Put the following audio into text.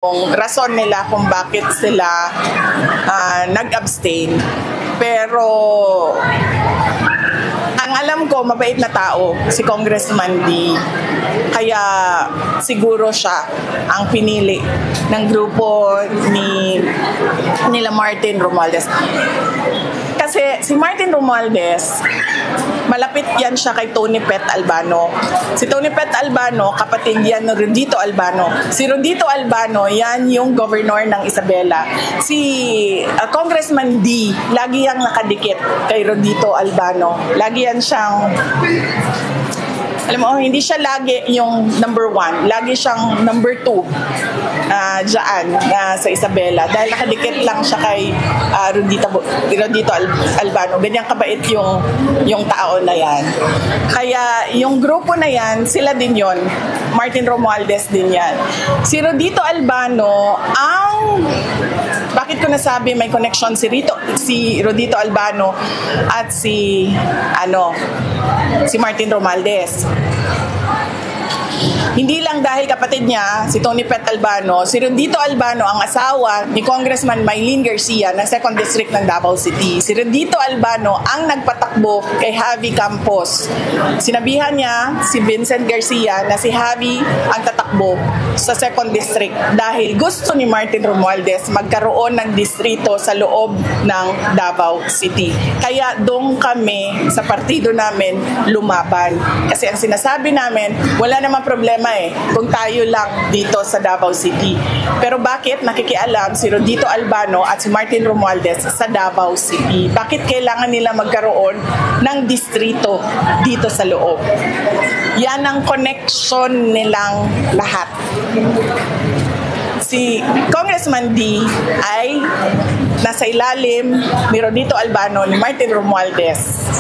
Kung rason nila kung bakit sila nag-abstain. Pero ang alam ko, mabait na tao si Congressman D. Kaya siguro siya ang pinili ng grupo nila Martin Romualdez. Kasi si Martin Romualdez, malapit yan siya kay Tony Pet Albano. Si Tony Pet Albano, kapatid yan ng Rodito Albano. Si Rodito Albano, yan yung governor ng Isabela. Si Congressman D, lagi yang nakadikit kay Rodito Albano. Lagi yan siyang, alam mo, hindi siya lagi yung number 1. Lagi siyang number 2 dyan sa Isabela. Dahil nakadikit lang siya kay Rodito Albano. Ganyan kabait yung tao na yan. Kaya yung grupo na yan, sila din yon. Martin Romualdez din yan. Si Rodito Albano, bakit ko nasabi may connection si Rodito Albano at si Martin Romualdez. Hindi lang dahil kapatid niya, si Tony Pet Albano, si Rodito Albano ang asawa ni Congressman Mylene Garcia ng 2nd District ng Davao City. Si Rodito Albano ang nagpatakbo kay Javi Campos. Sinabihan niya si Vincent Garcia na si Javi ang tatakbo sa 2nd District dahil gusto ni Martin Romualdez magkaroon ng distrito sa loob ng Davao City. Kaya doon kami sa partido namin lumaban. Kasi ang sinasabi namin, wala namang problema kung tayo lang dito sa Davao City. Pero bakit nakikialam si Rodito Albano at si Martin Romualdez sa Davao City? Bakit kailangan nila magkaroon ng distrito dito sa loob? Yan ang connection nilang lahat. Si Congressman D ay nasa ilalim ni Rodito Albano, ni Martin Romualdez.